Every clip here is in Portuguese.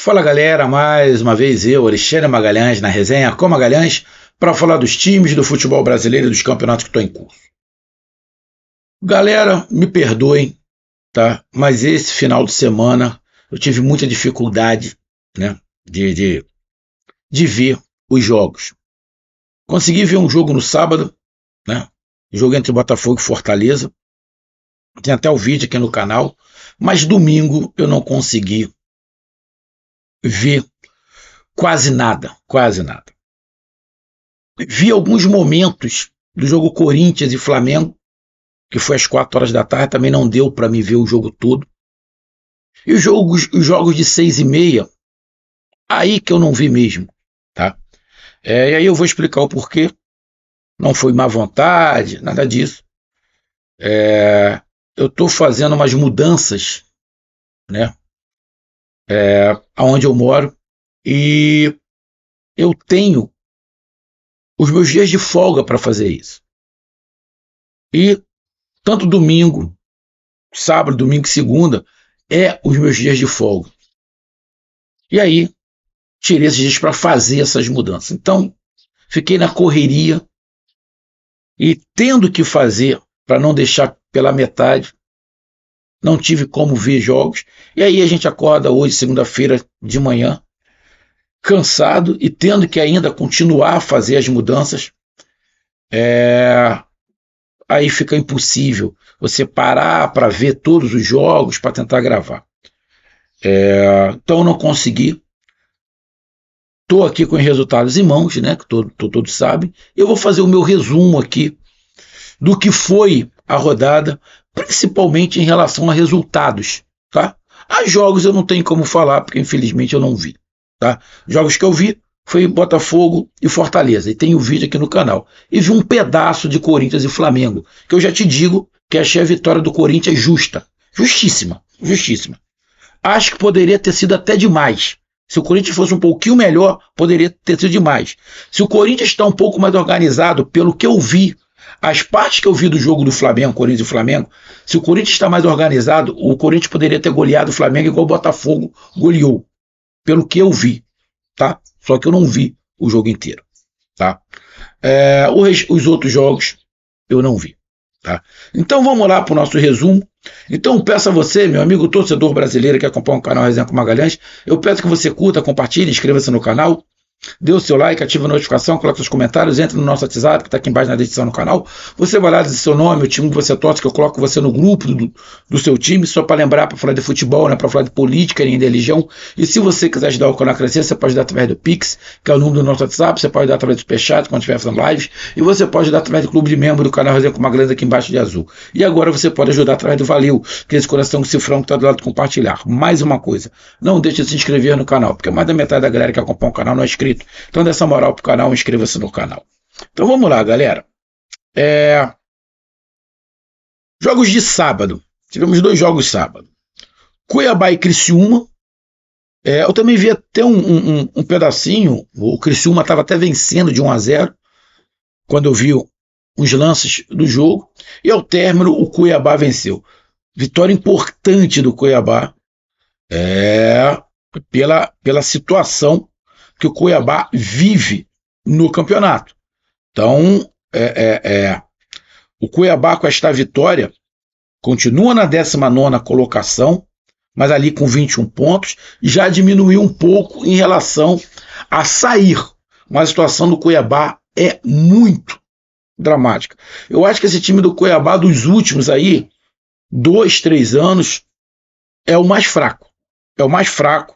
Fala galera, mais uma vez eu, Alexandre Magalhães, na resenha com Magalhães, para falar dos times do futebol brasileiro e dos campeonatos que estão em curso. Galera, me perdoem, tá? Mas esse final de semana eu tive muita dificuldade, né, de ver os jogos. Consegui ver um jogo no sábado, né? Jogo entre Botafogo e Fortaleza. Tem até o vídeo aqui no canal, mas domingo eu não consegui ver quase nada. Vi alguns momentos do jogo Corinthians e Flamengo, que foi às 4 horas da tarde, também não deu para me ver o jogo todo. E os jogos de 6h30, aí que eu não vi mesmo, tá? E aí eu vou explicar o porquê. Não foi má vontade, nada disso. Eu estou fazendo umas mudanças, né? Onde eu moro, e eu tenho os meus dias de folga para fazer isso. E tanto domingo, sábado, domingo e segunda os meus dias de folga. E aí tirei esses dias para fazer essas mudanças. Então fiquei na correria e tendo que fazer para não deixar pela metade. Não tive como ver jogos. E aí a gente acorda hoje, segunda-feira de manhã, cansado e tendo que ainda continuar a fazer as mudanças. Aí fica impossível você parar para ver todos os jogos, para tentar gravar. Então eu não consegui. Estou aqui com os resultados em mãos, né, que todos sabem. Eu vou fazer o meu resumo aqui do que foi a rodada, principalmente em relação a resultados, tá? A jogos eu não tenho como falar, porque infelizmente eu não vi, tá? Jogos que eu vi foi Botafogo e Fortaleza, e tem o vídeo aqui no canal. E vi um pedaço de Corinthians e Flamengo, que eu já te digo que achei a vitória do Corinthians justa. Justíssima. Acho que poderia ter sido até demais. Se o Corinthians fosse um pouquinho melhor, poderia ter sido demais. Se o Corinthians está um pouco mais organizado, pelo que eu vi, as partes que eu vi do jogo do Flamengo, Corinthians e Flamengo, se o Corinthians está mais organizado, o Corinthians poderia ter goleado o Flamengo igual o Botafogo goleou. Pelo que eu vi, tá? Só que eu não vi o jogo inteiro, tá? Os outros jogos eu não vi, tá? Então vamos lá para o nosso resumo. Então peço a você, meu amigo torcedor brasileiro que acompanha o canal Resenha com Magalhães, eu peço que você curta, compartilhe, inscreva-se no canal, dê o seu like, ative a notificação, coloque seus comentários, entre no nosso WhatsApp, que está aqui embaixo na descrição do canal. Você vai lá dizer seu nome, o time que você torce, que eu coloco você no grupo do seu time, só para lembrar, para falar de futebol, né, para falar de política, nem de religião. E se você quiser ajudar o canal a crescer, você pode dar através do Pix, que é o número do nosso WhatsApp, você pode dar através do Superchat, quando estiver fazendo lives, e você pode dar através do clube de membro do canal Resenha com Magalhães aqui embaixo de azul. E agora você pode ajudar através do Valeu, que é esse coração cifrão que está do lado de compartilhar. Mais uma coisa, não deixe de se inscrever no canal, porque mais da metade da galera que acompanha o canal não é inscrito. Então, dessa moral pro canal, inscreva-se no canal. Então, vamos lá, galera. Jogos de sábado. Tivemos 2 jogos sábado. Cuiabá e Criciúma. Eu também vi até um pedacinho. O Criciúma estava até vencendo de 1-0, quando eu vi os lances do jogo. E ao término, o Cuiabá venceu. Vitória importante do Cuiabá. Pela situação que o Cuiabá vive no campeonato. Então, o Cuiabá, com esta vitória, continua na 19ª colocação, mas ali com 21 pontos, já diminuiu um pouco em relação a sair. Mas a situação do Cuiabá é muito dramática. Eu acho que esse time do Cuiabá, dos últimos aí, 2, 3 anos, é o mais fraco. É o mais fraco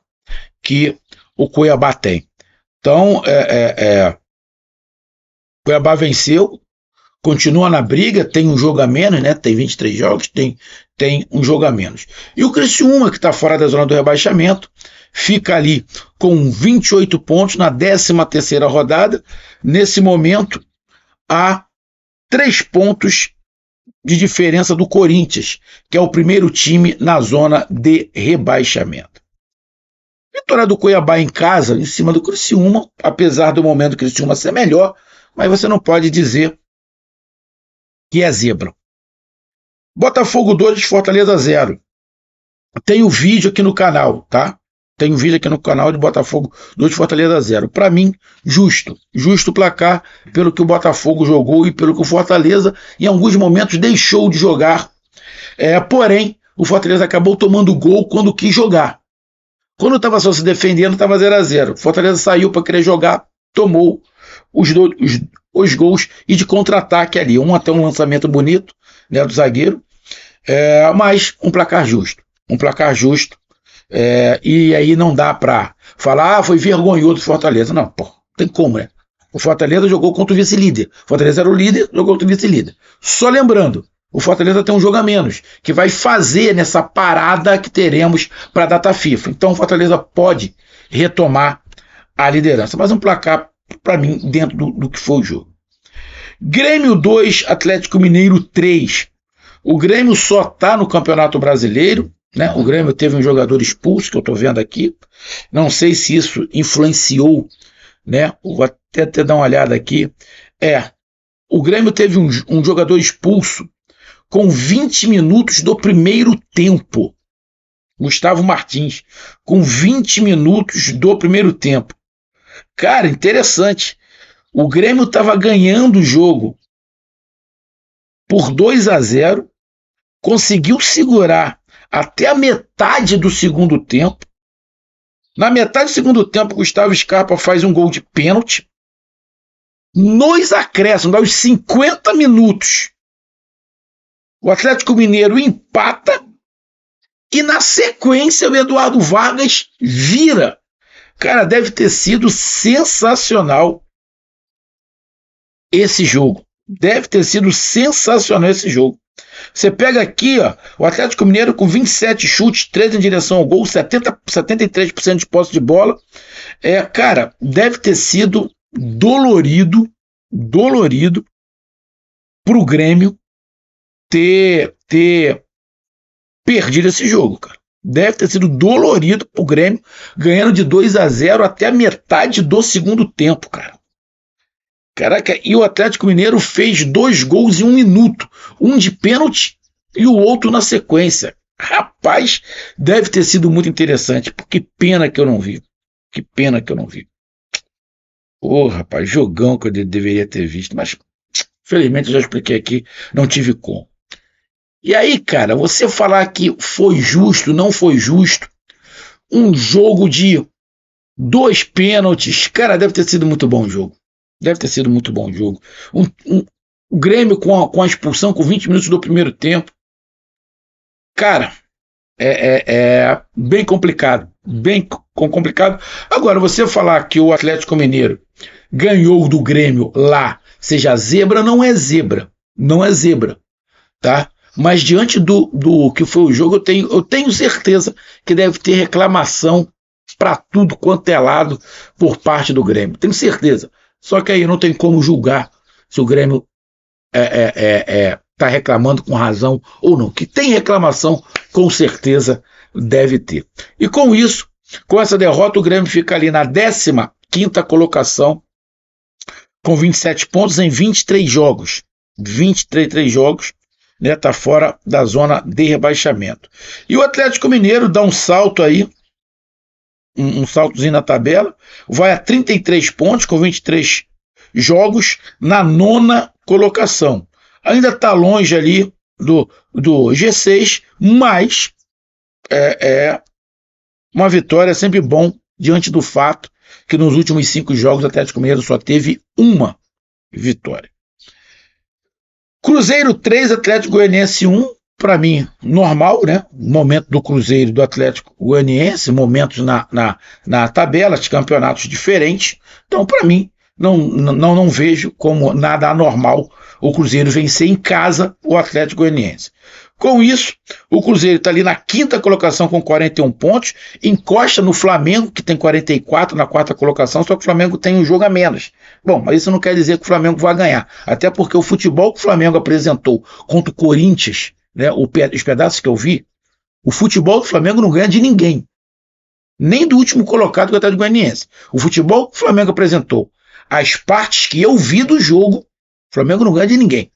que o Cuiabá tem. Então, Cuiabá venceu, continua na briga, tem um jogo a menos, né? Tem 23 jogos, tem um jogo a menos. E o Criciúma, que está fora da zona do rebaixamento, fica ali com 28 pontos na 13ª rodada. Nesse momento, há 3 pontos de diferença do Corinthians, que é o primeiro time na zona de rebaixamento. Vitória do Cuiabá em casa, em cima do Criciúma, apesar do momento do Criciúma ser melhor, mas você não pode dizer que é zebra. Botafogo 2, Fortaleza 0. Tem o vídeo aqui no canal, tá? Tem um vídeo aqui no canal de Botafogo 2, Fortaleza 0. Para mim, justo o placar pelo que o Botafogo jogou e pelo que o Fortaleza, em alguns momentos, deixou de jogar. Porém, o Fortaleza acabou tomando gol quando quis jogar. Quando estava só se defendendo, estava 0-0. O Fortaleza saiu para querer jogar, tomou os gols e de contra-ataque ali. Até um lançamento bonito, né, do zagueiro, mas um placar justo. E aí não dá para falar, foi vergonhoso o Fortaleza. Não, pô, tem como, né? O Fortaleza jogou contra o vice-líder. O Fortaleza era o líder, jogou contra o vice-líder. Só lembrando, o Fortaleza tem um jogo a menos, que vai fazer nessa parada que teremos para a data FIFA. Então o Fortaleza pode retomar a liderança. Mas um placar, para mim, dentro do que foi o jogo. Grêmio 2, Atlético Mineiro 3. O Grêmio só está no Campeonato Brasileiro, né? O Grêmio teve um jogador expulso, que eu estou vendo aqui. Não sei se isso influenciou, né? Vou até dar uma olhada aqui. O Grêmio teve um jogador expulso com 20 minutos do primeiro tempo. Gustavo Martins, com 20 minutos do primeiro tempo. Cara, interessante. O Grêmio estava ganhando o jogo por 2-0, conseguiu segurar até a metade do segundo tempo. Na metade do segundo tempo, Gustavo Scarpa faz um gol de pênalti. Nos acréscimos, aos 50 minutos, o Atlético Mineiro empata e na sequência o Eduardo Vargas vira. Cara, deve ter sido sensacional esse jogo. Você pega aqui, ó, o Atlético Mineiro com 27 chutes, 13 em direção ao gol, 73% de posse de bola. Cara, deve ter sido dolorido pro Grêmio ter perdido esse jogo, cara. Deve ter sido dolorido pro Grêmio, ganhando de 2-0 até a metade do segundo tempo, cara. Caraca, e o Atlético Mineiro fez 2 gols em 1 minuto. Um de pênalti e o outro na sequência. Rapaz, deve ter sido muito interessante. Que pena que eu não vi. Rapaz, jogão que eu deveria ter visto. Mas, felizmente, eu já expliquei aqui, não tive como. E aí, cara, você falar que foi justo, não foi justo, um jogo de 2 pênaltis, cara, deve ter sido muito bom o jogo. O Grêmio com a expulsão com 20 minutos do primeiro tempo. Cara, bem complicado. Agora, você falar que o Atlético Mineiro ganhou do Grêmio lá, seja zebra, não é zebra. Tá? Mas diante do que foi o jogo, eu tenho certeza que deve ter reclamação para tudo quanto é lado por parte do Grêmio. Tenho certeza. Só que aí não tem como julgar se o Grêmio está reclamando com razão ou não. Que tem reclamação, com certeza deve ter. E com isso, com essa derrota, o Grêmio fica ali na 15ª colocação, com 27 pontos em 23 jogos. 23 jogos, né, tá fora da zona de rebaixamento. E o Atlético Mineiro dá um salto aí, um saltozinho na tabela, vai a 33 pontos com 23 jogos na 9ª colocação. Ainda está longe ali do G6, mas uma vitória é sempre bom diante do fato que nos últimos 5 jogos o Atlético Mineiro só teve uma vitória. Cruzeiro 3, Atlético Goianiense 1. Para mim, normal, né? Momento do Cruzeiro e do Atlético Goianiense, momentos na tabela de campeonatos diferentes. Então, para mim, não vejo como nada anormal o Cruzeiro vencer em casa o Atlético Goianiense. Com isso, o Cruzeiro está ali na 5ª colocação com 41 pontos, encosta no Flamengo, que tem 44 na 4ª colocação, só que o Flamengo tem um jogo a menos. Bom, mas isso não quer dizer que o Flamengo vai ganhar, até porque o futebol que o Flamengo apresentou contra o Corinthians, né, os pedaços que eu vi, o futebol do Flamengo não ganha de ninguém, nem do último colocado que é o Atlético Goianiense. O futebol que o Flamengo apresentou, as partes que eu vi do jogo, o Flamengo não ganha de ninguém.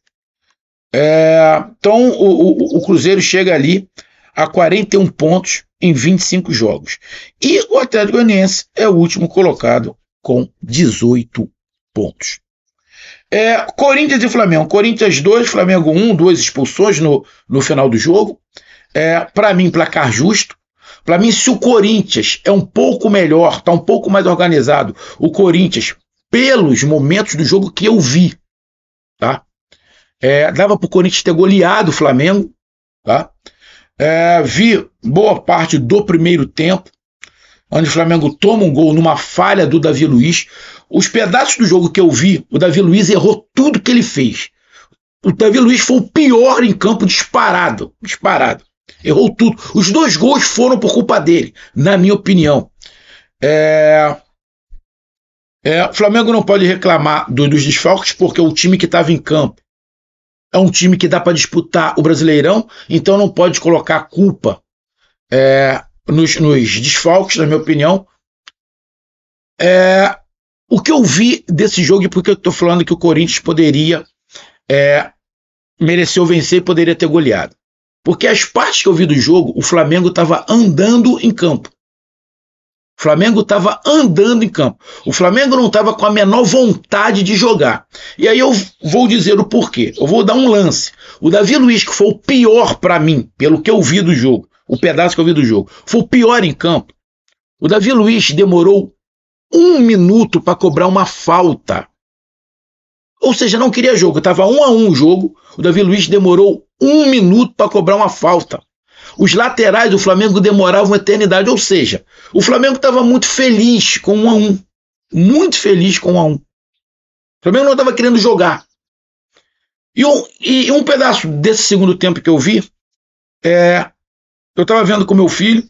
Então o Cruzeiro chega ali a 41 pontos em 25 jogos. E o Atlético Goianiense é o último colocado com 18 pontos. Corinthians e Flamengo. Corinthians 2, Flamengo 1, 2 expulsões no final do jogo. Para mim, placar justo. Para mim, se o Corinthians é um pouco melhor, está um pouco mais organizado, o Corinthians, pelos momentos do jogo que eu vi, tá? Dava para o Corinthians ter goleado o Flamengo, tá? Vi boa parte do primeiro tempo, onde o Flamengo toma um gol numa falha do Davi Luiz. Os pedaços do jogo que eu vi, o Davi Luiz errou tudo que ele fez. O Davi Luiz foi o pior em campo, disparado. Errou tudo. Os 2 gols foram por culpa dele, na minha opinião. O Flamengo não pode reclamar dos desfalques, porque o time que estava em campo é um time que dá para disputar o Brasileirão, então não pode colocar a culpa nos desfalques, na minha opinião. O que eu vi desse jogo, e porque eu estou falando que o Corinthians poderia mereceu vencer e poderia ter goleado. Porque as partes que eu vi do jogo, o Flamengo estava andando em campo. O Flamengo estava andando em campo. O Flamengo não estava com a menor vontade de jogar. E aí eu vou dizer o porquê. Eu vou dar um lance. O Davi Luiz, que foi o pior para mim, pelo que eu vi do jogo, o pedaço que eu vi do jogo, foi o pior em campo. O Davi Luiz demorou 1 minuto para cobrar uma falta. Ou seja, não queria jogo. Estava 1-1 o jogo. O Davi Luiz demorou 1 minuto para cobrar uma falta. Os laterais do Flamengo demoravam uma eternidade. Ou seja, o Flamengo estava muito feliz com 1-1. Muito feliz com 1-1. O Flamengo não estava querendo jogar. E um pedaço desse segundo tempo que eu vi, eu estava vendo com meu filho,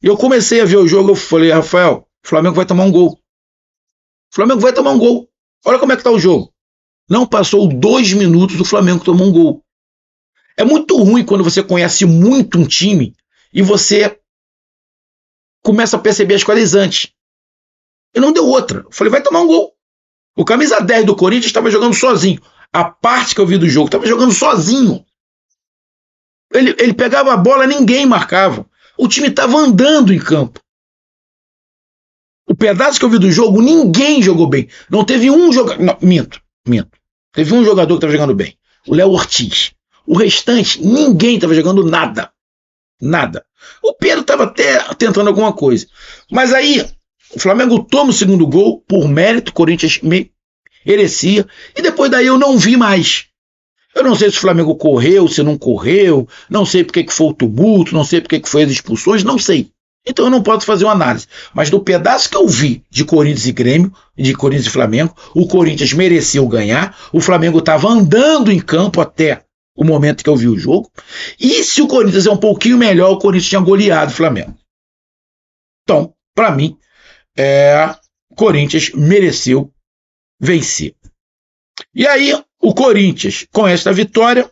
e eu comecei a ver o jogo, eu falei, Rafael, o Flamengo vai tomar um gol. O Flamengo vai tomar um gol. Olha como é que está o jogo. Não passou 2 minutos, o Flamengo tomou um gol. É muito ruim quando você conhece muito um time e você começa a perceber as coisas antes. E não deu outra. Eu falei, vai tomar um gol. O camisa 10 do Corinthians estava jogando sozinho. A parte que eu vi do jogo, estava jogando sozinho. Ele pegava a bola, ninguém marcava. O time estava andando em campo. O pedaço que eu vi do jogo, ninguém jogou bem. Não teve um jogador... Não, minto. Teve um jogador que estava jogando bem. O Léo Ortiz. O restante, ninguém estava jogando nada. Nada. O Pedro estava até tentando alguma coisa. Mas aí, o Flamengo toma o segundo gol, por mérito, o Corinthians merecia. E depois daí eu não vi mais. Eu não sei se o Flamengo correu, se não correu. Não sei porque que foi o tumulto, não sei porque que foi as expulsões, não sei. Então eu não posso fazer uma análise. Mas do pedaço que eu vi de Corinthians e Grêmio, de Corinthians e Flamengo, o Corinthians mereceu ganhar. O Flamengo estava andando em campo até o momento que eu vi o jogo. E se o Corinthians é um pouquinho melhor, o Corinthians tinha goleado o Flamengo. Então, para mim, o Corinthians mereceu vencer. E aí, o Corinthians, com esta vitória,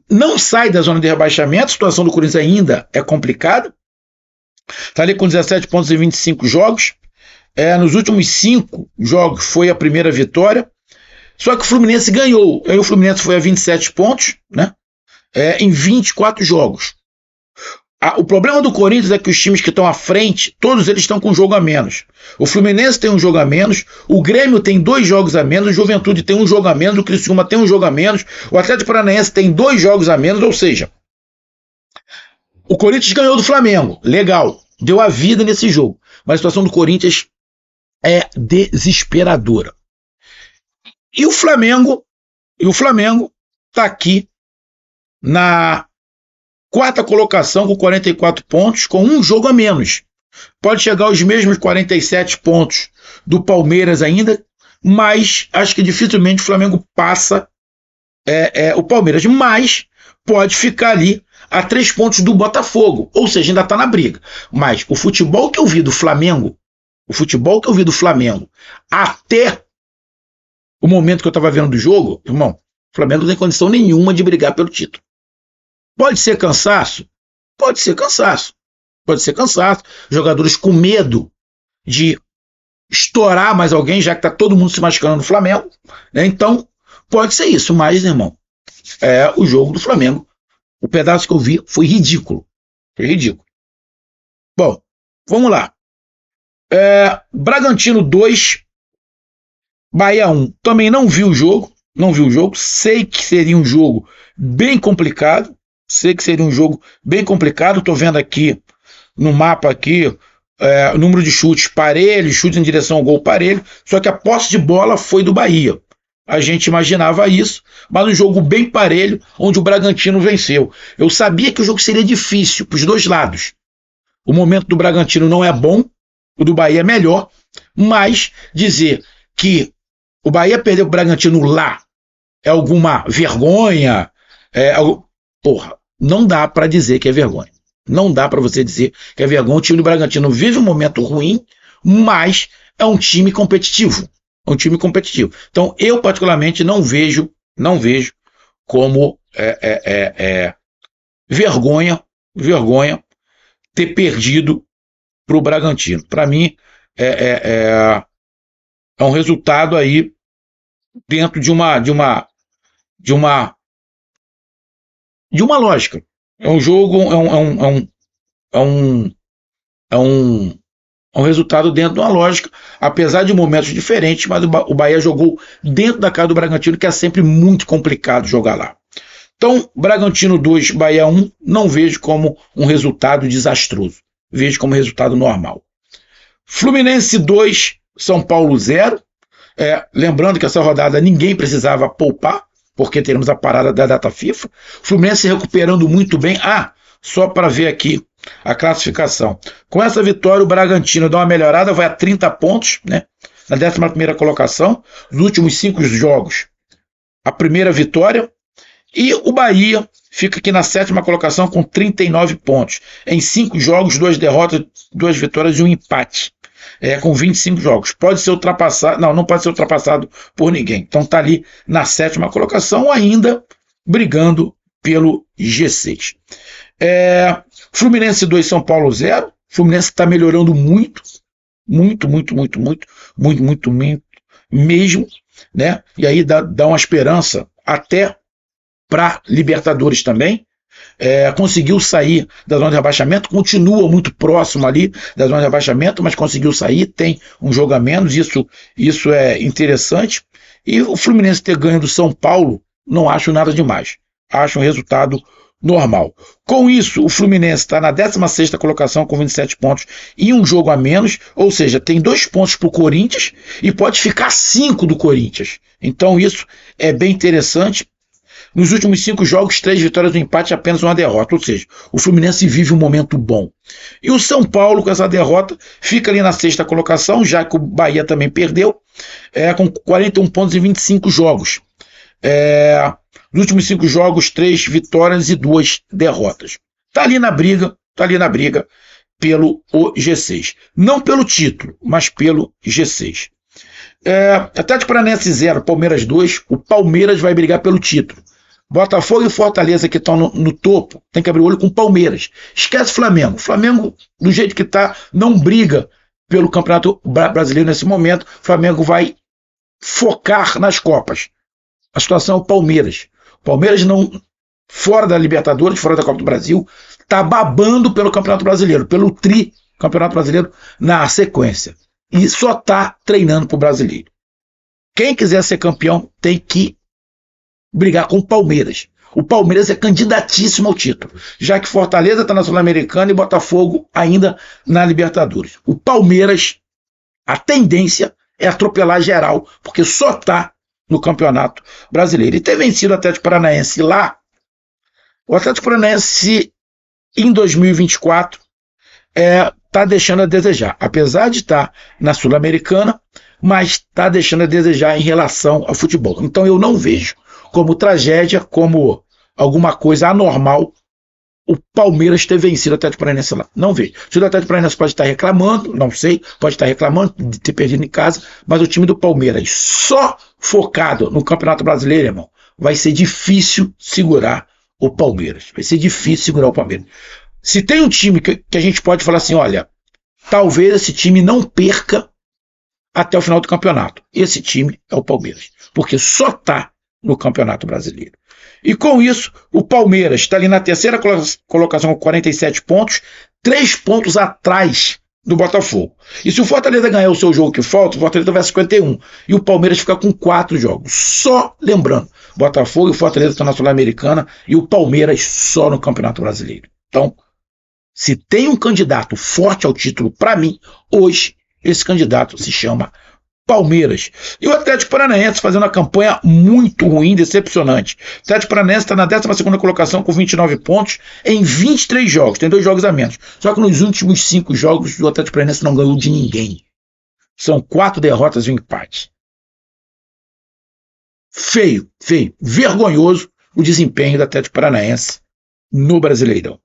não sai da zona de rebaixamento. A situação do Corinthians ainda é complicada. Está ali com 17 pontos em 25 jogos. Nos últimos 5 jogos foi a primeira vitória. Só que o Fluminense ganhou. Aí o Fluminense foi a 27 pontos, né? Em 24 jogos. O problema do Corinthians é que os times que estão à frente, todos eles estão com um jogo a menos. O Fluminense tem um jogo a menos, o Grêmio tem 2 jogos a menos, o Juventude tem um jogo a menos, o Criciúma tem um jogo a menos, o Atlético Paranaense tem 2 jogos a menos, ou seja, o Corinthians ganhou do Flamengo, legal, deu a vida nesse jogo, mas a situação do Corinthians é desesperadora. E o Flamengo está aqui na 4ª colocação com 44 pontos, com um jogo a menos. Pode chegar aos mesmos 47 pontos do Palmeiras ainda, mas acho que dificilmente o Flamengo passa o Palmeiras. Mas pode ficar ali a 3 pontos do Botafogo, ou seja, ainda está na briga. Mas o futebol que eu vi do Flamengo, até o momento que eu estava vendo do jogo, irmão, o Flamengo não tem condição nenhuma de brigar pelo título. Pode ser cansaço? Pode ser cansaço. Jogadores com medo de estourar mais alguém, já que está todo mundo se machucando no Flamengo, né? Então, pode ser isso. Mas, irmão, o jogo do Flamengo, o pedaço que eu vi foi ridículo. Foi ridículo. Bom, vamos lá. Bragantino 2, Bahia 1. Também não vi o jogo. Sei que seria um jogo bem complicado. Estou vendo aqui no mapa aqui o número de chutes parelho, chutes em direção ao gol parelho. Só que a posse de bola foi do Bahia. A gente imaginava isso, mas um jogo bem parelho, onde o Bragantino venceu. Eu sabia que o jogo seria difícil para os dois lados. O momento do Bragantino não é bom, o do Bahia é melhor, mas dizer que o Bahia perdeu o Bragantino lá é alguma vergonha, porra, não dá para dizer que é vergonha. Não dá para você dizer que é vergonha. O time do Bragantino vive um momento ruim, mas é um time competitivo. Então, eu particularmente não vejo como vergonha ter perdido para o Bragantino. Para mim, é um resultado aí dentro de uma lógica. É um jogo, é um resultado dentro de uma lógica, apesar de momentos diferentes, mas o Bahia jogou dentro da casa do Bragantino, que é sempre muito complicado jogar lá. Então, Bragantino 2, Bahia 1, não vejo como um resultado desastroso. Vejo como resultado normal. Fluminense 2, São Paulo 0. Lembrando que essa rodada ninguém precisava poupar, porque teremos a parada da data FIFA. Fluminense recuperando muito bem. Só para ver aqui a classificação. Com essa vitória, o Bragantino dá uma melhorada, vai a 30 pontos, né? Na 11ª colocação. Nos últimos 5 jogos, a primeira vitória. E o Bahia fica aqui na 7ª colocação com 39 pontos. Em 5 jogos, 2 derrotas, 2 vitórias e um empate. Com 25 jogos. Pode ser ultrapassado. Não pode ser ultrapassado por ninguém. Então está ali na 7ª colocação, ainda brigando pelo G6. Fluminense 2, São Paulo 0. Fluminense está melhorando muito mesmo, né? E aí dá uma esperança até para Libertadores também. Conseguiu sair da zona de rebaixamento, continua muito próximo ali da zona de rebaixamento, mas conseguiu sair, tem um jogo a menos, isso é interessante. E o Fluminense ter ganho do São Paulo, não acho nada demais, acho um resultado normal. Com isso, o Fluminense está na 16ª colocação com 27 pontos e um jogo a menos, ou seja, tem 2 pontos para o Corinthians e pode ficar 5 do Corinthians. Então isso é bem interessante. Nos últimos 5 jogos, 3 vitórias, um empate e apenas uma derrota. Ou seja, o Fluminense vive um momento bom. E o São Paulo, com essa derrota, fica ali na 6ª colocação, já que o Bahia também perdeu, com 41 pontos em 25 jogos. Nos últimos 5 jogos, 3 vitórias e 2 derrotas. Está ali na briga pelo G6. Não pelo título, mas pelo G6. Atlético Paranaense 0, Palmeiras 2. O Palmeiras vai brigar pelo título. Botafogo e Fortaleza, que estão no topo, tem que abrir o olho com o Palmeiras. Esquece o Flamengo. O Flamengo, do jeito que está, não briga pelo Campeonato Brasileiro nesse momento. O Flamengo vai focar nas Copas. A situação é o Palmeiras. O Palmeiras, não, fora da Libertadores, fora da Copa do Brasil, está babando pelo Campeonato Brasileiro, pelo Campeonato Brasileiro na sequência. E só está treinando para o brasileiro. Quem quiser ser campeão tem que brigar com o Palmeiras. O Palmeiras é candidatíssimo ao título, já que Fortaleza está na Sul-Americana e Botafogo ainda na Libertadores. O Palmeiras, a tendência é atropelar geral, porque só está no Campeonato Brasileiro. E ter vencido o Atlético Paranaense lá, o Atlético Paranaense em 2024 está deixando a desejar, apesar de estar na Sul-Americana, mas está deixando a desejar em relação ao futebol. Então eu não vejo como tragédia, como alguma coisa anormal, o Palmeiras ter vencido o Atlético Paranaense lá. Não vejo. Se o Atlético Paranaense pode estar reclamando, não sei, pode estar reclamando de ter perdido em casa, mas o time do Palmeiras só focado no Campeonato Brasileiro, irmão, vai ser difícil segurar o Palmeiras. Vai ser difícil segurar o Palmeiras. Se tem um time que a gente pode falar assim, olha, talvez esse time não perca até o final do campeonato. Esse time é o Palmeiras. Porque só está no Campeonato Brasileiro. E com isso, o Palmeiras está ali na terceira colocação com 47 pontos, 3 pontos atrás do Botafogo. E se o Fortaleza ganhar o seu jogo que falta, o Fortaleza vai 51. E o Palmeiras fica com 4 jogos. Só lembrando, Botafogo e Fortaleza estão na Sul-Americana e o Palmeiras só no Campeonato Brasileiro. Então, se tem um candidato forte ao título para mim, hoje, esse candidato se chama Palmeiras. E o Atlético Paranaense fazendo uma campanha muito ruim, decepcionante. O Atlético Paranaense está na 12ª colocação com 29 pontos em 23 jogos. Tem 2 jogos a menos. Só que nos últimos 5 jogos o Atlético Paranaense não ganhou de ninguém. São 4 derrotas e um empate. Feio, vergonhoso o desempenho do Atlético Paranaense no Brasileirão.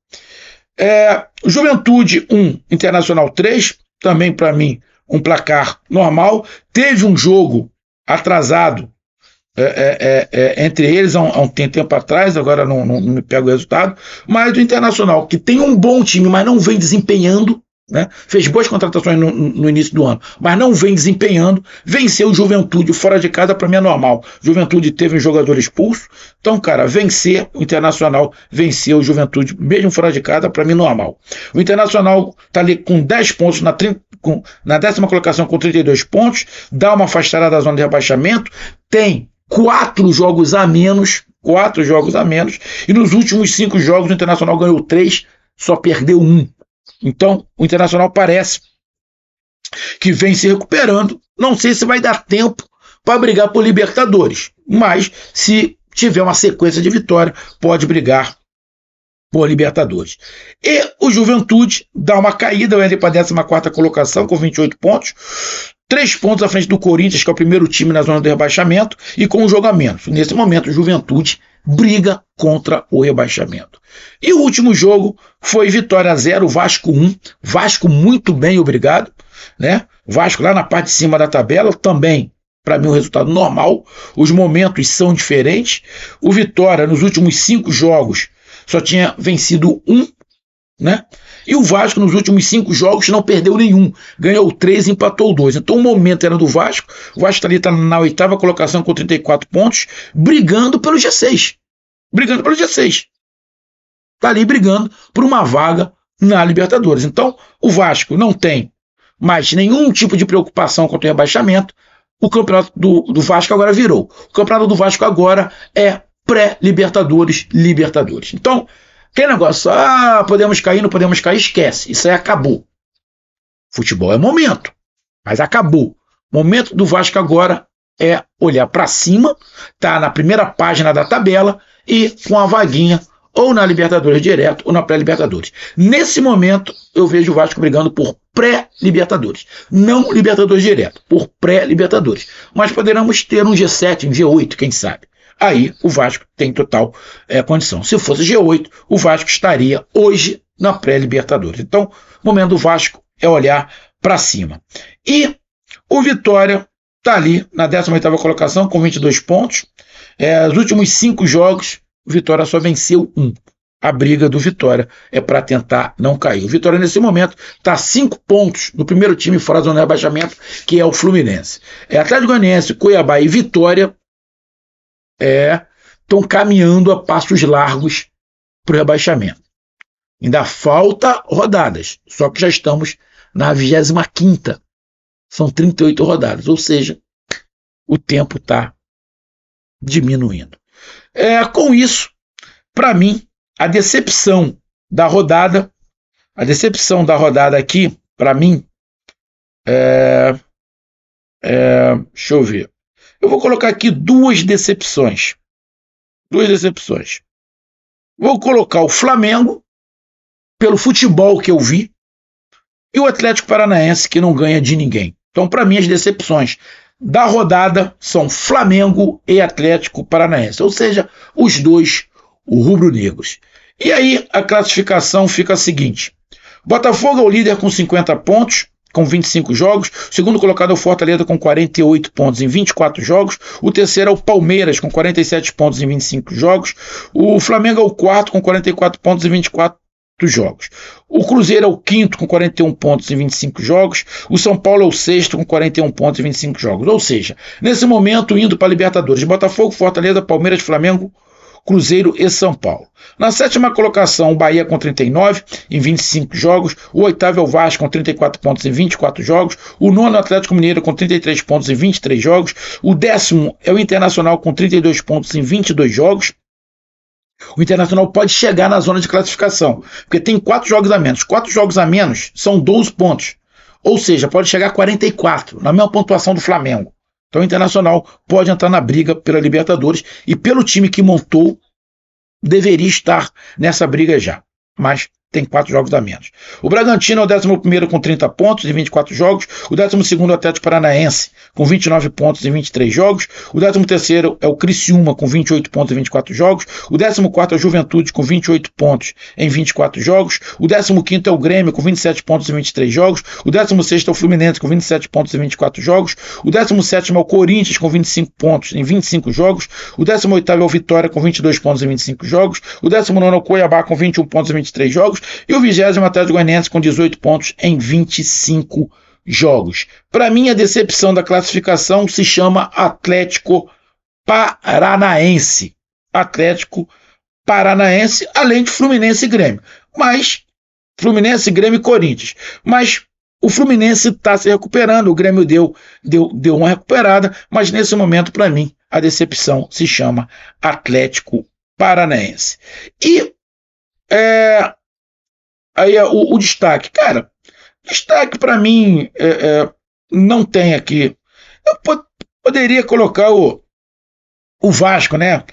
Juventude 1, Internacional 3, também para mim um placar normal. Teve um jogo atrasado entre eles há um tempo atrás, agora não me pego o resultado, mas o Internacional, que tem um bom time, mas não vem desempenhando, né? Fez boas contratações no início do ano, mas não vem desempenhando, venceu o Juventude fora de casa, para mim é normal. Juventude teve um jogador expulso, então, cara, vencer o Internacional, venceu o Juventude, mesmo fora de casa, para mim normal. O Internacional está ali com 10 pontos na 10ª colocação com 32 pontos, dá uma afastada da zona de rebaixamento, tem 4 jogos a menos, e nos últimos 5 jogos o Internacional ganhou 3, só perdeu 1. Então, o Internacional parece que vem se recuperando. Não sei se vai dar tempo para brigar por Libertadores, mas se tiver uma sequência de vitória, pode brigar por Libertadores. E o Juventude dá uma caída, vai para a 14ª colocação com 28 pontos, 3 pontos à frente do Corinthians, que é o primeiro time na zona do rebaixamento, e com um jogo a menos. Nesse momento, o Juventude briga contra o rebaixamento. E o último jogo foi Vitória 0, Vasco 1. Vasco muito bem, obrigado, né? Vasco lá na parte de cima da tabela, também, para mim, um resultado normal. Os momentos são diferentes. O Vitória, nos últimos 5 jogos, só tinha vencido 1, né? E o Vasco, nos últimos 5 jogos, não perdeu nenhum. Ganhou 3 e empatou 2. Então o momento era do Vasco. O Vasco está na 8ª colocação com 34 pontos, brigando pelo G6. Está ali brigando por uma vaga na Libertadores. Então o Vasco não tem mais nenhum tipo de preocupação contra o rebaixamento. O campeonato do Vasco agora virou. O campeonato do Vasco agora é pré-Libertadores, Libertadores. Então, tem negócio, podemos cair, não podemos cair, esquece. Isso aí acabou. Futebol é momento, mas acabou. Momento do Vasco agora é olhar para cima, tá na primeira página da tabela e com a vaguinha ou na Libertadores direto ou na pré-Libertadores. Nesse momento, eu vejo o Vasco brigando por pré-Libertadores. Não Libertadores direto, por pré-Libertadores. Mas poderemos ter um G7, um G8, quem sabe. Aí o Vasco tem total condição. Se fosse G8, o Vasco estaria hoje na pré-Libertadores. Então, o momento do Vasco é olhar para cima. E o Vitória está ali na 18ª colocação com 22 pontos. Os últimos 5 jogos, o Vitória só venceu 1. A briga do Vitória é para tentar não cair. O Vitória, nesse momento, está a 5 pontos do primeiro time fora da zona de rebaixamento, que é o Fluminense. Atlético Goianiense, Cuiabá e Vitória estão caminhando a passos largos para o rebaixamento. Ainda falta rodadas, só que já estamos na 25ª. São 38 rodadas, ou seja, o tempo está diminuindo. Com isso, para mim, a decepção da rodada aqui, para mim, deixa eu ver. Eu vou colocar aqui 2 decepções. Vou colocar o Flamengo, pelo futebol que eu vi, e o Atlético Paranaense, que não ganha de ninguém. Então, para mim, as decepções da rodada são Flamengo e Atlético Paranaense. Ou seja, os 2 rubro-negros. E aí, a classificação fica a seguinte. Botafogo é o líder com 50 pontos. Com 25 jogos, o segundo colocado é o Fortaleza com 48 pontos em 24 jogos, o terceiro é o Palmeiras com 47 pontos em 25 jogos, o Flamengo é o quarto com 44 pontos em 24 jogos. O Cruzeiro é o quinto com 41 pontos em 25 jogos, o São Paulo é o sexto com 41 pontos em 25 jogos. Ou seja, nesse momento indo para a Libertadores, Botafogo, Fortaleza, Palmeiras, Flamengo, Cruzeiro e São Paulo. Na sétima colocação, o Bahia com 39 em 25 jogos, o oitavo é o Vasco com 34 pontos em 24 jogos, o nono é o Atlético Mineiro com 33 pontos em 23 jogos, o décimo é o Internacional com 32 pontos em 22 jogos. O Internacional pode chegar na zona de classificação, porque tem 4 jogos a menos. 4 jogos a menos são 12 pontos. Ou seja, pode chegar a 44, na mesma pontuação do Flamengo. Então o Internacional pode entrar na briga pela Libertadores e pelo time que montou, deveria estar nessa briga já. Mas tem 4 jogos a menos. O Bragantino é o 11º com 30 pontos em 24 jogos, o 12º é o Atlético Paranaense com 29 pontos em 23 jogos, o 13º é o Criciúma com 28 pontos em 24 jogos, o 14º é o Juventude com 28 pontos em 24 jogos, o 15º é o Grêmio com 27 pontos em 23 jogos, o 16º é o Fluminense com 27 pontos em 24 jogos, o 17º é o Corinthians com 25 pontos em 25 jogos, o 18º é o Vitória com 22 pontos em 25 jogos, o 19º é o Cuiabá com 21 pontos em 23 jogos, e o 20º Atlético Goianiense com 18 pontos em 25 jogos. Para mim, a decepção da classificação se chama Atlético Paranaense. Atlético Paranaense, além de Fluminense e Grêmio. Mas, Fluminense, Grêmio e Corinthians. Mas o Fluminense está se recuperando, o Grêmio deu uma recuperada, mas nesse momento, para mim, a decepção se chama Atlético Paranaense. E aí o destaque, cara, destaque para mim não tem aqui. Eu poderia colocar o Vasco, né?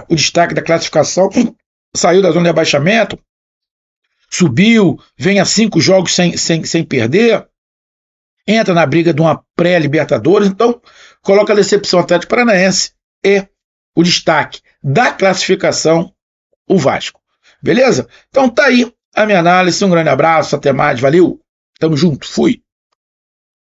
O destaque da classificação, saiu da zona de abaixamento, subiu, vem a 5 jogos sem perder, entra na briga de uma pré-Libertadores, então coloca a decepção Atlético Paranaense e o destaque da classificação, o Vasco. Beleza? Então tá aí a minha análise, um grande abraço, até mais, valeu, tamo junto, fui!